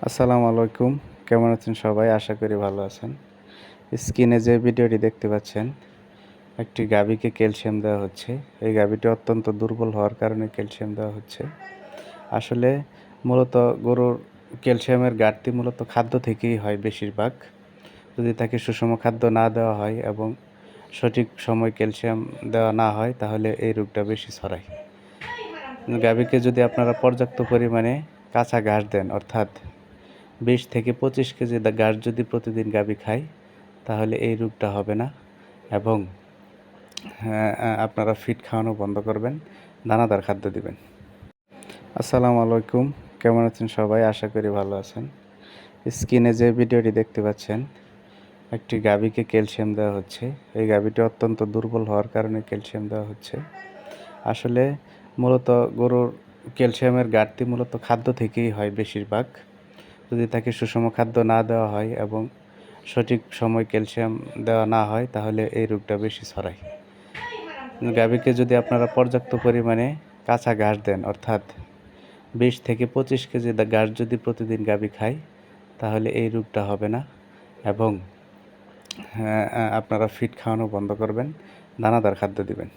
আসসালামু আলাইকুম। কেমন আছেন সবাই? আশা করি ভালো আছেন। স্ক্রিনে যে ভিডিওটি দেখতে পাচ্ছেন, একটি গাভীকে ক্যালসিয়াম দেওয়া হচ্ছে। এই গাভীটি অত্যন্ত দুর্বল হওয়ার কারণে ক্যালসিয়াম দেওয়া হচ্ছে। আসলে মূলত গরুর ক্যালসিয়ামের ঘাটতি মূলত খাদ্য থেকেই হয় বেশিরভাগ। যদি তাকে সুষম খাদ্য না দেওয়া হয় এবং সঠিক সময় ক্যালসিয়াম দেওয়া না হয়, তাহলে এই রোগটা বেশি ছড়ায়। গাভীকে যদি আপনারা পর্যাপ্ত পরিমাণে কাঁচা ঘাস দেন, অর্থাৎ 20 থেকে 25 কেজি ঘাস যদি প্রতিদিন গাভী খায়, তাহলে এই রোগটা হবে না। এবং আপনারা ফিড খাওয়ানো বন্ধ করবেন, দানাদার খাদ্য দিবেন। আসসালামু আলাইকুম। কেমন আছেন সবাই? আশা করি ভালো আছেন। স্ক্রিনে যে ভিডিওটি দেখতে পাচ্ছেন, একটি গাভীকে ক্যালসিয়াম দেওয়া হচ্ছে। এই গাভীটি অত্যন্ত দুর্বল হওয়ার কারণে ক্যালসিয়াম দেওয়া হচ্ছে। আসলে মূলত গরুর ক্যালসিয়ামের ঘাটতি মূলত খাদ্য থেকেই হয় বেশিরভাগ। যদি তাকে সুষম খাদ্য না দেওয়া হয় এবং সঠিক সময় ক্যালসিয়াম দেওয়া না হয়, তাহলে এই রোগটা বেশি ছড়ায়। গাভীকে যদি আপনারা পর্যাপ্ত পরিমাণে কাঁচা ঘাস দেন, অর্থাৎ 20 থেকে 25 কেজি ঘাস যদি প্রতিদিন গাভী খায়, তাহলে এই রোগটা হবে না। এবং আপনারা ফিড খাওয়ানো বন্ধ করবেন, দানাদার খাদ্য দিবেন।